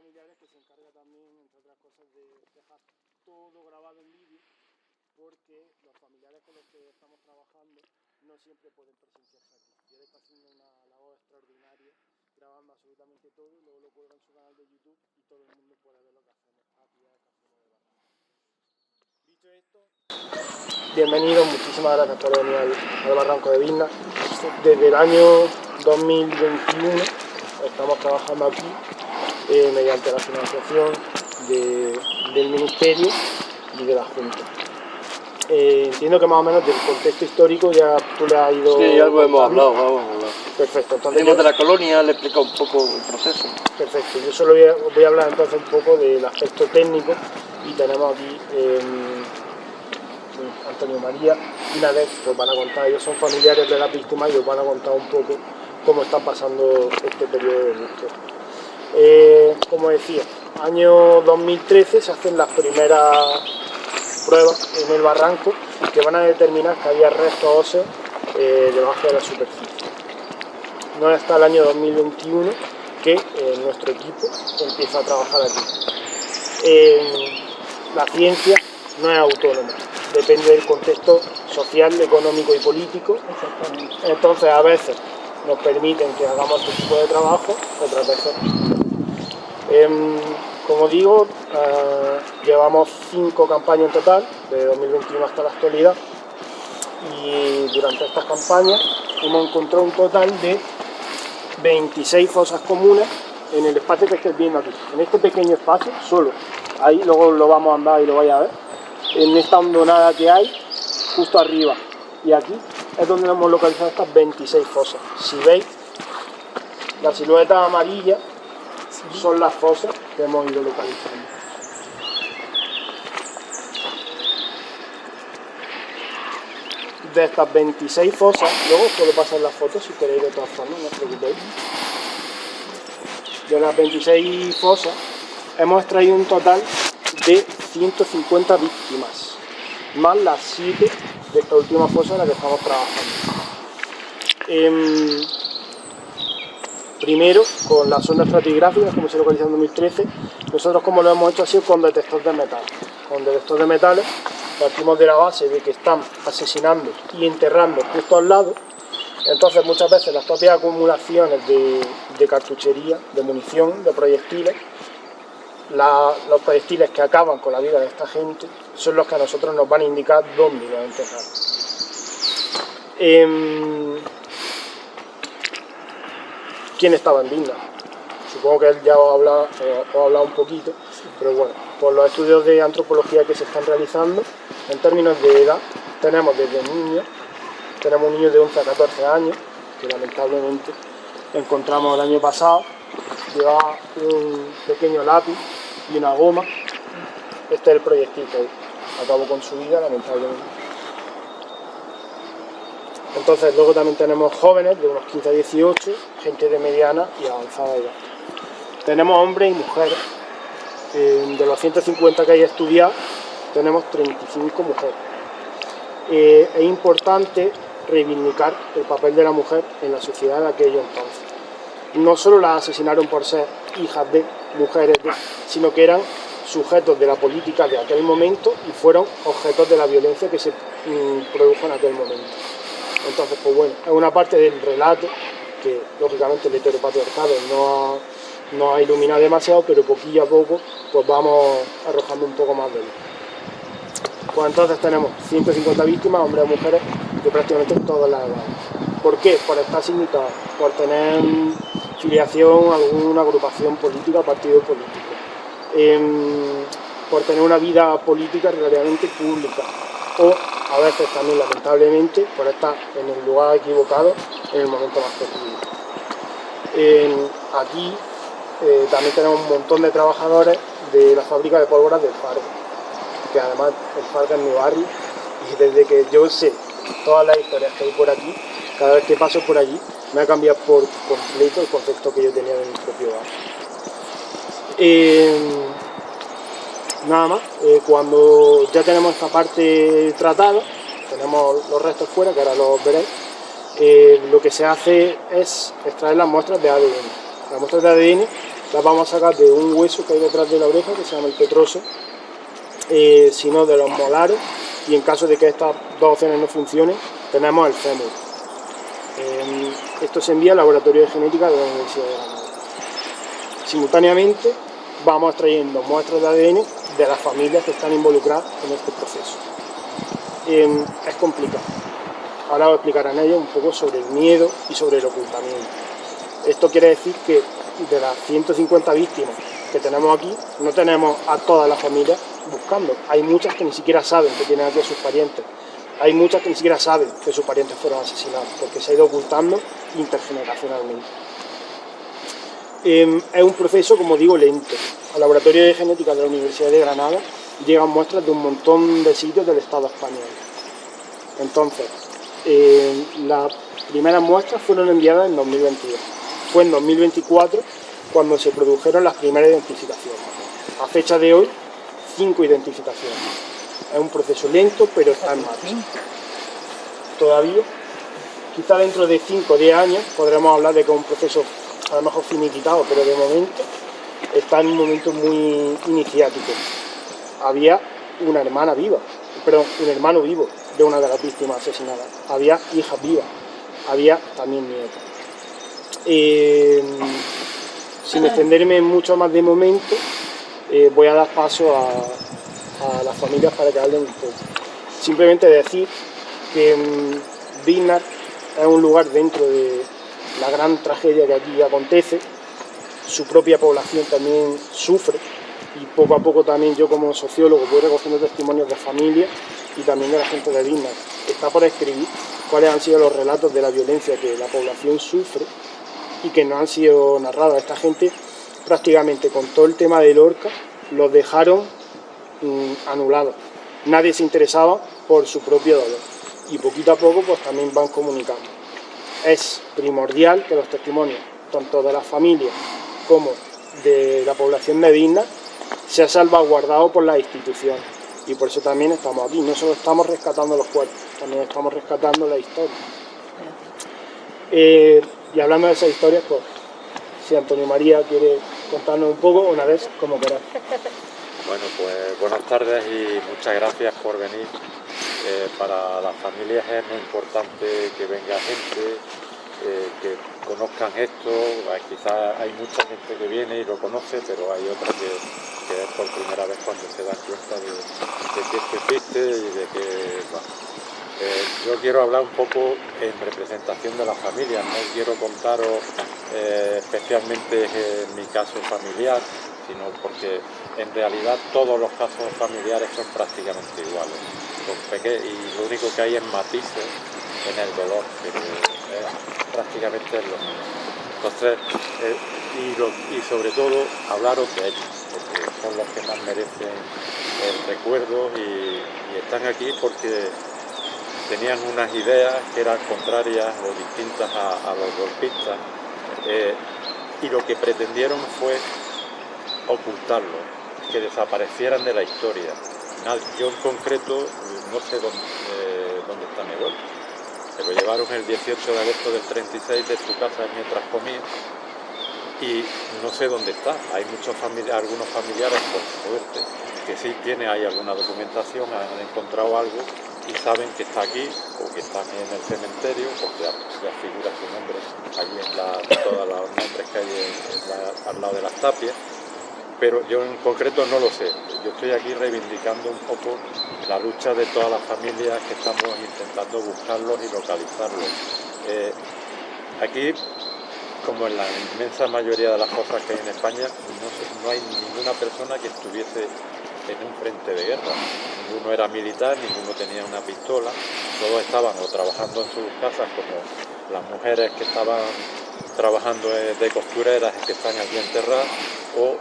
familiares que se encarga también, entre otras cosas, de dejar todo grabado en vídeo, porque los familiares con los que estamos trabajando no siempre pueden presenciarse aquí. Y él está haciendo una labor extraordinaria, grabando absolutamente todo, y luego lo cuelga en su canal de YouTube y todo el mundo puede ver lo que hacemos, las actividades que hacemos de Barranco. Dicho esto, bienvenidos, muchísimas gracias por venir al Barranco de Vilna. Desde el año 2021 estamos trabajando aquí mediante la financiación del Ministerio y de la Junta. Entiendo que más o menos del contexto histórico ya tú le has ido... Sí, algo hemos hablado. Perfecto. Entonces venimos de la colonia, le explica un poco el proceso. Perfecto, yo solo voy a hablar entonces un poco del aspecto técnico y tenemos aquí Antonio María y Nadet, que os van a contar, ellos son familiares de las víctimas y os van a contar un poco cómo están pasando este periodo de búsqueda. Como decía, año 2013 se hacen las primeras pruebas en el barranco que van a determinar que había restos óseos debajo de la superficie. No es hasta el año 2021 que nuestro equipo empieza a trabajar aquí. La ciencia no es autónoma, depende del contexto social, económico y político. Entonces a veces nos permiten que hagamos este tipo de trabajo, otras veces no. Como digo, llevamos 5 campañas en total, de 2021 hasta la actualidad, y durante estas campañas hemos encontrado un total de 26 fosas comunes en el espacio que estáis viendo aquí. En este pequeño espacio, solo, ahí luego lo vamos a andar y lo vais a ver, en esta hondonada que hay, justo arriba y aquí, es donde hemos localizado estas 26 fosas. Si veis, la silueta amarilla son las fosas que hemos ido localizando. De estas 26 fosas, luego os puedo pasar las fotos si queréis de todas formas, no os preocupéis. De las 26 fosas hemos extraído un total de 150 víctimas, más las 7 de esta última fosa en la que estamos trabajando. Primero, con las sondas estratigráficas, como se localizó en 2013, nosotros como lo hemos hecho ha sido con detector de metales. Con detector de metales partimos de la base de que están asesinando y enterrando justo al lado. Entonces muchas veces las propias acumulaciones de cartuchería, de munición, de proyectiles, los proyectiles que acaban con la vida de esta gente son los que a nosotros nos van a indicar dónde los enterrar. ¿Quién estaba en Vilna? Supongo que él ya os ha hablado un poquito, pero bueno, por los estudios de antropología que se están realizando, en términos de edad, tenemos desde niños, tenemos un niño de 11 a 14 años, que lamentablemente encontramos el año pasado, llevaba un pequeño lápiz y una goma. Este es el proyectil que acabó con su vida, lamentablemente. Entonces luego también tenemos jóvenes de unos 15 a 18, gente de mediana y avanzada edad. Tenemos hombres y mujeres. De los 150 que hay estudiados, tenemos 35 mujeres. Es importante reivindicar el papel de la mujer en la sociedad de aquello entonces. No solo las asesinaron por ser hijas de, mujeres de, sino que eran sujetos de la política de aquel momento y fueron objetos de la violencia que se produjo en aquel momento. Entonces, pues bueno, es una parte del relato que lógicamente el heteropatriarcado no ha iluminado demasiado, pero poquillo a poco pues vamos arrojando un poco más de luz. Pues entonces tenemos 150 víctimas, hombres y mujeres, de prácticamente todas las edades. ¿Por qué? Por estar sindicados, por tener filiación a alguna agrupación política, partido político, por tener una vida política relativamente pública, o a veces también lamentablemente por estar en el lugar equivocado en el momento más preciso. Aquí también tenemos un montón de trabajadores de la fábrica de pólvora del Farga, que además el Farga es mi barrio, y desde que yo sé todas las historias que hay por aquí, cada vez que paso por allí me ha cambiado por completo el concepto que yo tenía de mi propio barrio. Nada más, cuando ya tenemos esta parte tratada, tenemos los restos fuera, que ahora los veréis, lo que se hace es extraer las muestras de ADN. Las muestras de ADN las vamos a sacar de un hueso que hay detrás de la oreja, que se llama el petroso, sino de los molares, y en caso de que estas dos opciones no funcionen, tenemos el fémur. Esto se envía al laboratorio de genética de la Universidad de Granada. Simultáneamente vamos extrayendo muestras de ADN de las familias que están involucradas en este proceso. Es complicado. Ahora os explicarán ellos un poco sobre el miedo y sobre el ocultamiento. Esto quiere decir que de las 150 víctimas que tenemos aquí, no tenemos a todas las familias buscando. Hay muchas que ni siquiera saben que tienen aquí a sus parientes. Hay muchas que ni siquiera saben que sus parientes fueron asesinados, porque se ha ido ocultando intergeneracionalmente. Es un proceso, como digo, lento. Al laboratorio de genética de la Universidad de Granada llegan muestras de un montón de sitios del Estado español. Entonces, las primeras muestras fueron enviadas en 2022. Fue en 2024 cuando se produjeron las primeras identificaciones. A fecha de hoy, 5 identificaciones. Es un proceso lento, pero está en marcha. Todavía, quizá dentro de 5 o 10 años, podremos hablar de que es un proceso a lo mejor finiquitado, pero de momento está en un momento muy iniciático. Había una hermana viva, perdón, un hermano vivo de una de las víctimas asesinadas. Había hijas vivas, había también nietos. Sin extenderme mucho más de momento, voy a dar paso a las familias para que hablen un poco. Simplemente decir que Díznar es un lugar dentro de la gran tragedia que aquí acontece. Su propia población también sufre, y poco a poco también yo como sociólogo voy recogiendo testimonios de familias y también de la gente de Díznar. Está por escribir cuáles han sido los relatos de la violencia que la población sufre y que no han sido narrados. Esta gente prácticamente con todo el tema del Lorca los dejaron anulados. Nadie se interesaba por su propio dolor y poquito a poco pues también van comunicando. Es primordial que los testimonios, tanto de las familias como de la población de Díznar, sea salvaguardado por las instituciones, y por eso también estamos aquí. No solo estamos rescatando los cuerpos, también estamos rescatando la historia. Y hablando de esas historias, pues si Antonio María quiere contarnos un poco, una vez como queráis. Bueno, pues buenas tardes y muchas gracias por venir. Para las familias es muy importante que venga gente, que conozcan esto. Quizás hay mucha gente que viene y lo conoce, pero hay otra que es por primera vez cuando se dan cuenta de que esto existe y de que... Bueno, yo quiero hablar un poco en representación de las familias, no quiero contaros especialmente mi caso familiar, sino porque en realidad todos los casos familiares son prácticamente iguales, y lo único que hay es matices en el dolor, pero prácticamente es lo mismo. Entonces, y sobre todo hablaros de ellos, porque son los que más merecen el recuerdo y están aquí porque tenían unas ideas que eran contrarias o distintas a los golpistas, y lo que pretendieron fue ocultarlo, que desaparecieran de la historia. Yo en concreto no sé dónde está mi abuelo. Se lo llevaron el 18 de agosto del 36 de su casa mientras comía y no sé dónde está. Hay algunos familiares, por suerte, que sí hay alguna documentación, han encontrado algo y saben que está aquí o que está en el cementerio, porque ya figura su nombre allí en todos los nombres que hay al lado de las tapias. Pero yo en concreto no lo sé. Yo estoy aquí reivindicando un poco la lucha de todas las familias que estamos intentando buscarlos y localizarlos. Aquí, como en la inmensa mayoría de las cosas que hay en España, no hay ninguna persona que estuviese en un frente de guerra. Ninguno era militar, ninguno tenía una pistola, todos estaban o trabajando en sus casas, como las mujeres que estaban trabajando de costureras y que están aquí enterradas, o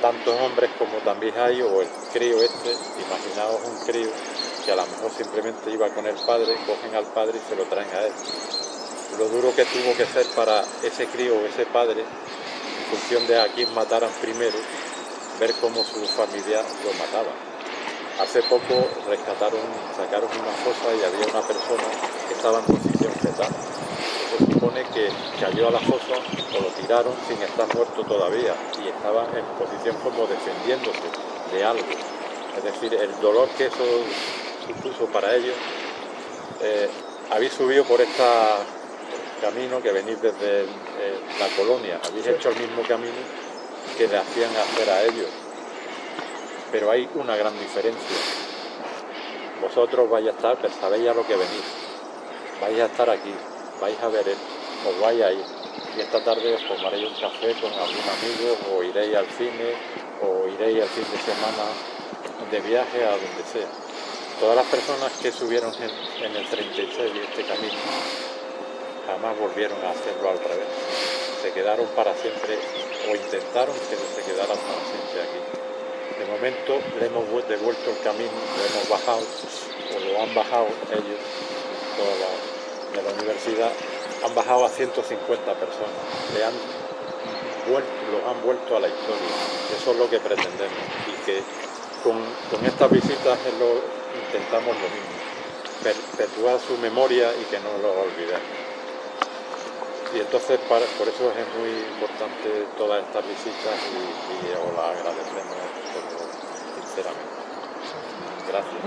tantos hombres como también hay, o el crío imaginaos un crío que a lo mejor simplemente iba con el padre, cogen al padre y se lo traen a él. Lo duro que tuvo que ser para ese crío o ese padre, en función de a quién mataran primero, ver cómo su familia lo mataba. Hace poco sacaron una fosa y había una persona que estaba en posición fetal. Eso se supone que cayó a la fosa o lo tiraron sin estar muerto todavía y estaban en posición como defendiéndose de algo. Es decir, el dolor que eso supuso para ellos. Habéis subido por este camino que venís desde la colonia, habéis hecho el mismo camino que le hacían hacer a ellos, pero hay una gran diferencia. Vosotros vais a estar, pero sabéis a lo que venís, vais a estar aquí, vais a ver esto, os vais a ir, y esta tarde os tomaréis un café con algún amigo, o iréis al cine, o iréis el fin de semana de viaje a donde sea. Todas las personas que subieron en el 36 este camino jamás volvieron a hacerlo al revés. Se quedaron para siempre, o intentaron que se quedaran para siempre aquí. De momento le hemos devuelto el camino, lo hemos bajado, o lo han bajado ellos, de la universidad, han bajado a 150 personas, los han vuelto a la historia. Eso es lo que pretendemos, y que con estas visitas intentamos lo mismo, perpetuar su memoria y que no lo olvidemos. Y entonces por eso es muy importante todas estas visitas y os las agradecemos sinceramente. Gracias.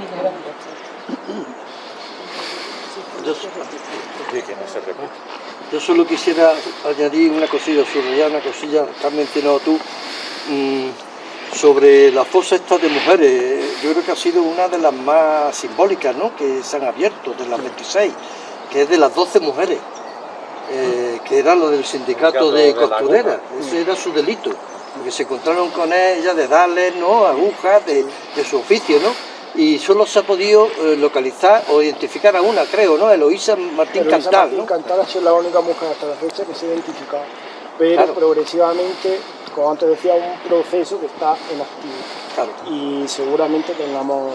Sí, que no se repita. Yo solo quisiera añadir una cosilla, subrayar una cosilla que has mencionado tú, sobre la fosa esta de mujeres. Yo creo que ha sido una de las más simbólicas, ¿no?, que se han abierto, de las 26, que es de las 12 mujeres, que era lo del sindicato de costureras. Ese era su delito, porque se encontraron con ella de darles, ¿no?, agujas de su oficio, ¿no? Y solo se ha podido localizar o identificar a una, creo, ¿no?, Eloísa Martín Cantal, ¿no? Cantal ha sido la única mujer hasta la fecha que se ha identificado, pero claro, progresivamente, como antes decía, un proceso que está en activo. Claro. Y seguramente tengamos,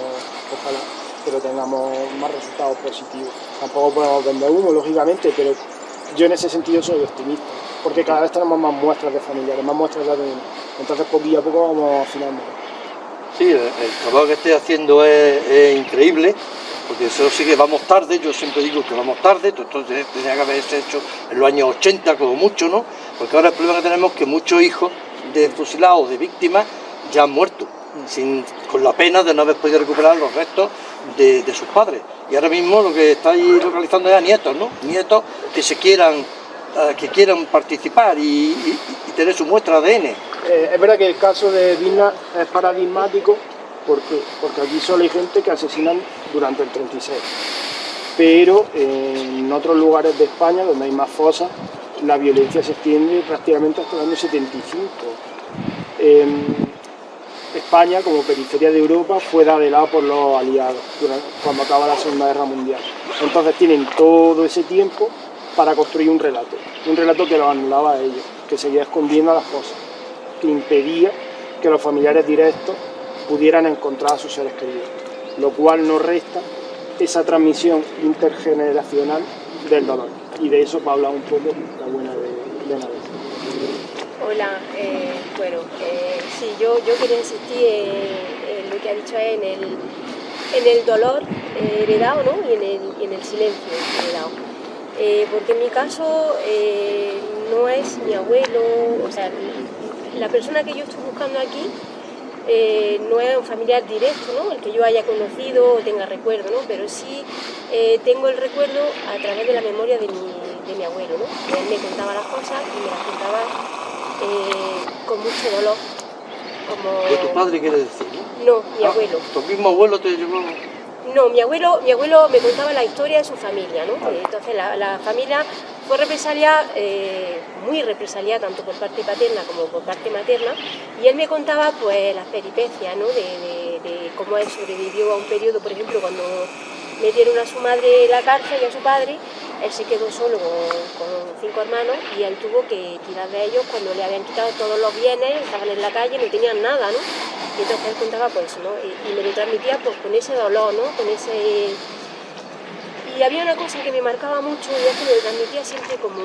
ojalá, pero tengamos más resultados positivos. Tampoco podemos vender humo, lógicamente, pero yo en ese sentido soy optimista, porque cada vez tenemos más muestras de familiares, más muestras de ADN. Entonces poquito a poco vamos afinando. Sí, el trabajo que estoy haciendo es increíble, porque eso sí que vamos tarde. Yo siempre digo que vamos tarde, entonces tenía que haberse hecho en los años 80 como mucho, ¿no? Porque ahora el problema que tenemos es que muchos hijos de fusilados, de víctimas, ya han muerto, con la pena de no haber podido recuperar los restos de sus padres. Y ahora mismo lo que estáis localizando es a nietos, ¿no? Nietos que quieran participar y tener su muestra de ADN. Es verdad que el caso de Vilna es paradigmático, porque aquí solo hay gente que asesinan durante el 36, pero en otros lugares de España, donde hay más fosas, la violencia se extiende prácticamente hasta el año 75. España, como periferia de Europa, fue dada de lado por los aliados cuando acaba la Segunda Guerra Mundial. Entonces tienen todo ese tiempo para construir un relato que los anulaba a ellos, que seguía escondiendo a las fosas, que impedía que los familiares directos pudieran encontrar a sus seres queridos, lo cual nos resta esa transmisión intergeneracional del dolor. Y de eso va a hablar un poco la buena de Nadia. Hola, sí, yo quería insistir en lo que ha dicho en el dolor heredado, ¿no?, y en el silencio heredado. Porque en mi caso no es mi abuelo, o sea, la persona que yo estoy buscando aquí no es un familiar directo, ¿no?, el que yo haya conocido o tenga recuerdo, ¿no?, pero sí tengo el recuerdo a través de la memoria de mi abuelo, ¿no? Él me contaba las cosas y me las contaba con mucho dolor. ¿De tu padre quiere decir? No, mi abuelo. ¿Tu mismo abuelo te llevó? No, mi abuelo me contaba la historia de su familia, ¿no? Entonces la familia fue muy represaliada, tanto por parte paterna como por parte materna, y él me contaba pues las peripecias, ¿no?, de cómo él sobrevivió a un periodo, por ejemplo, cuando metieron a su madre en la cárcel y a su padre. Él se quedó solo con 5 hermanos y él tuvo que tirar de ellos cuando le habían quitado todos los bienes, estaban en la calle, no tenían nada, ¿no? Y entonces él contaba pues eso, ¿no? Y me lo transmitía pues con ese dolor, ¿no? Y había una cosa que me marcaba mucho y es que me lo transmitía siempre como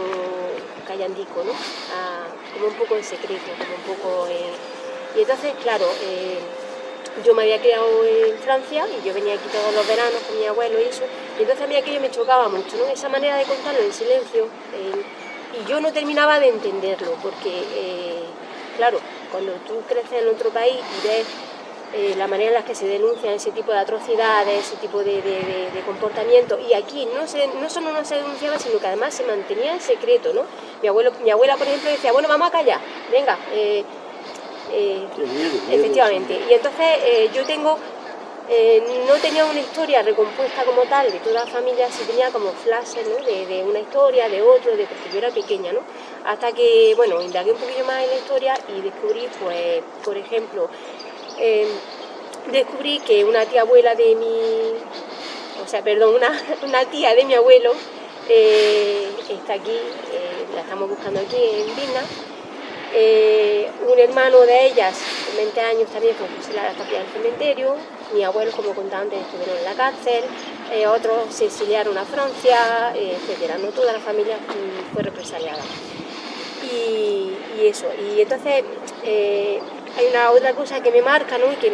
callandico, ¿no? Como un poco en secreto, como un poco... Y entonces, claro, yo me había criado en Francia y yo venía aquí todos los veranos con mi abuelo y eso, y entonces a mí aquello me chocaba mucho, ¿no? Esa manera de contarlo en silencio, y yo no terminaba de entenderlo, porque, claro, cuando tú creces en otro país y ves la manera en la que se denuncian ese tipo de atrocidades, ese tipo de comportamiento, y aquí no solo no se denunciaba, sino que además se mantenía en secreto, ¿no? Mi abuela, por ejemplo, decía, bueno, vamos a callar, venga, efectivamente. Y entonces yo no tenía una historia recompuesta como tal de toda la familia, sí tenía como flashes, ¿no? de una historia, de otro, porque yo era pequeña, ¿no? Hasta que, bueno, indagué un poquillo más en la historia y descubrí, pues, por ejemplo, descubrí que una tía abuela de una tía de mi abuelo está aquí, la estamos buscando aquí en Vilna. Un hermano de ellas, con 20 años, también fue fusilado hasta el cementerio. Mi abuelo, como contaba antes, estuvieron en la cárcel. Otros se exiliaron a Francia, etcétera. No toda la familia fue represaliada. Y eso. Y entonces hay una otra cosa que me marca, ¿no? Y que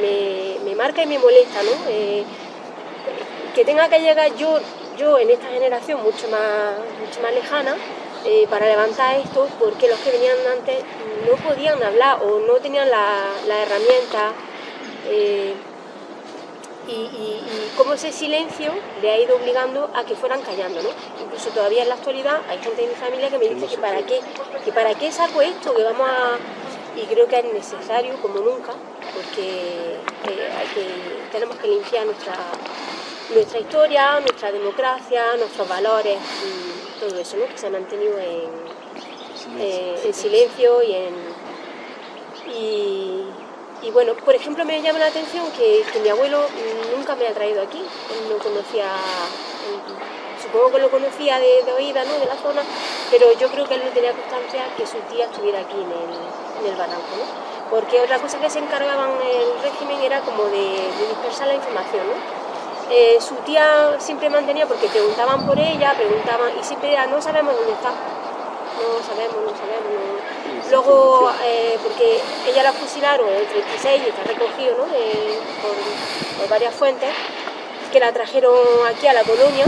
me marca y me molesta, ¿no? Que tenga que llegar yo en esta generación mucho más lejana, para levantar esto, porque los que venían antes no podían hablar o no tenían la herramienta, y cómo ese silencio le ha ido obligando a que fueran callando, ¿no? Incluso todavía en la actualidad hay gente de mi familia que me dice que para qué saco esto, y creo que es necesario como nunca, porque tenemos que limpiar nuestra historia, nuestra democracia, nuestros valores, todo eso, ¿no? Que se ha mantenido en silencio y bueno, por ejemplo, me llama la atención que mi abuelo nunca me ha traído aquí. Él no conocía, supongo que lo conocía de oída, ¿no? De la zona, pero yo creo que él no tenía constancia que su tía estuviera aquí en el barranco, ¿no? Porque otra cosa que se encargaban el régimen era como de dispersar la información, ¿no? Su tía siempre mantenía, porque preguntaban por ella, y siempre era, no sabemos dónde está, no sabemos. Luego, porque ella la fusilaron en el 36 y está recogido, ¿no? por varias fuentes, que la trajeron aquí a la colonia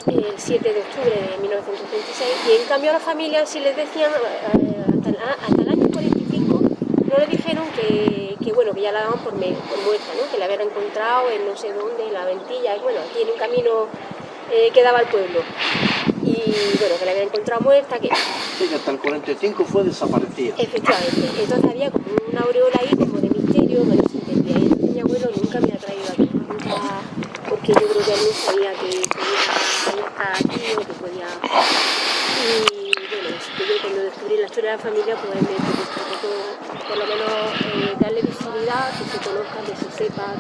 el 7 de octubre de 1936, y en cambio a la familia sí les decían, hasta el año 45, no le dijeron que ya la daban por muerta, ¿no? Que la habían encontrado en no sé dónde, en la Ventilla, bueno, aquí en un camino que daba al pueblo. Y bueno, que la habían encontrado muerta, que... Sí, que hasta el 45 fue desaparecida. Efectivamente, entonces había como una aureola ahí, como de misterio, que no se entendía. Y entonces mi abuelo nunca me ha traído aquí, porque yo creo que él no sabía que podía estar aquí o que podía... Y bueno, así que yo cuando descubrí la historia de la familia, pues me preocupó por lo menos darle visibilidad, que se conozca, que se sepa,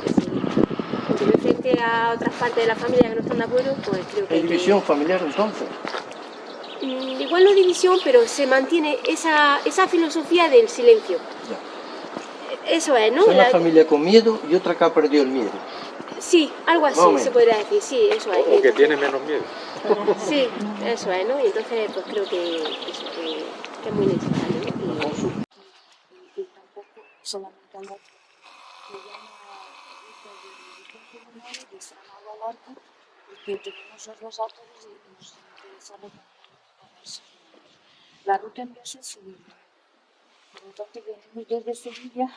aunque me enfrente a otras partes de la familia que no están de acuerdo, pues creo que ¿Hay división familiar entonces? Igual no división, pero se mantiene esa filosofía del silencio. Ya. Eso es, ¿no? Una familia con miedo y otra que ha perdido el miedo. Sí, algo así se podría decir, sí, eso es. O que tiene menos miedo. Sí, eso es, ¿no? Y entonces pues creo que es muy necesario, ¿no? Y tampoco solamente al otro. Me llama Vicente Menor de Sanado al Arco, porque tenemos los dos autores y nos interesa ponerse. La ruta empieza en Sevilla. Por lo tanto, venimos desde Sevilla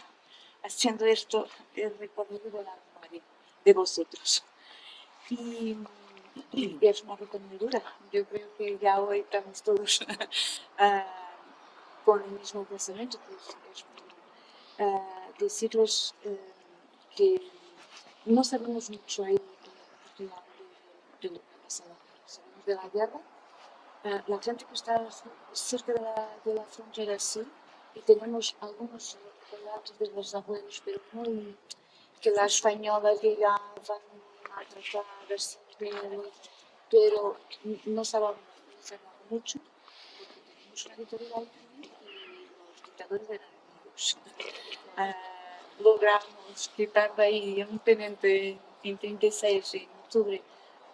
haciendo el recorrido de la memoria de vosotros. Y es una ruta muy dura. Yo creo que ya hoy estamos todos con el mismo pensamiento, que es deciros que no sabemos mucho ahí de lo que ha pasado. Sabemos de la guerra. La gente que está cerca de la frontera sí, y tenemos algunos relatos de los abuelos, pero muy que la española llegaban a tratar así, pero no sabemos mucho, porque tenemos una dictadura ahí y los dictadores eran enemigos. Logramos quitar de ahí un teniente en 36, en octubre,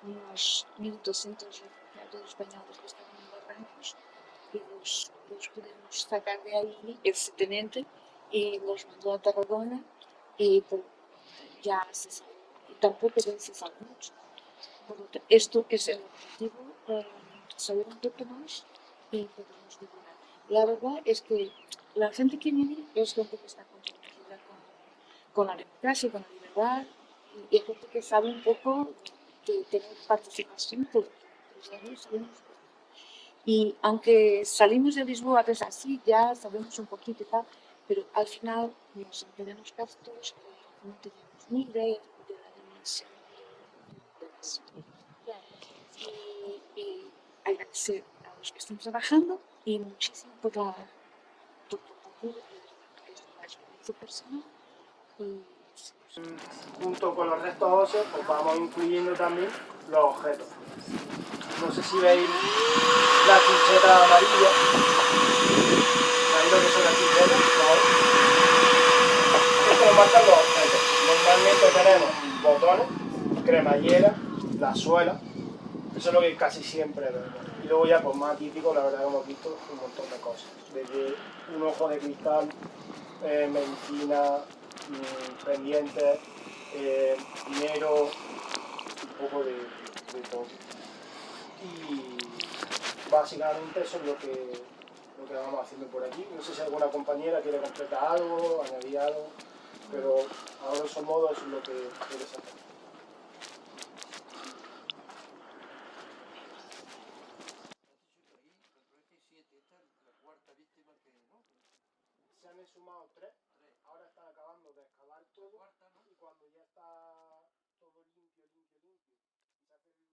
unos 1.200 refugiados españoles que estaban en barrancos, y los pudimos sacar de ahí, ese teniente, y los mandó a Tarragona, y ya se sabe, y tampoco se sabe mucho. Por lo tanto, esto es el objetivo, saber un poco más y podemos divulgar. La verdad es que la gente que viene es gente que está comprometida con la democracia, con la libertad, y es gente que sabe un poco de tener participación política. Y aunque salimos de Lisboa desde así, ya sabemos un poquito y tal, pero al final nos entendemos gastos, no tenemos ni idea de la dimensión de la situación. Y agradecer a los que están trabajando y muchísimo por compartir esta experiencia personal. Y Junto con los restos óseos, pues vamos incluyendo también los objetos. No sé si veis la chincheta amarilla. ¿Sabéis lo que son las chinchetas? Esto lo marcan los objetos. Normalmente tenemos botones, cremallera, la suela. Eso es lo que casi siempre vemos. Y luego ya, pues más típico, la verdad que hemos visto un montón de cosas. Desde un ojo de cristal, medicina, pendientes, dinero, un poco de todo. Y básicamente eso es lo que vamos haciendo por aquí. No sé si alguna compañera quiere completar algo, añadir algo, pero a grosso modo eso es lo que se hace. Se han exhumado 3, ahora están acabando de excavar todo y cuando ya está todo limpio, se hace el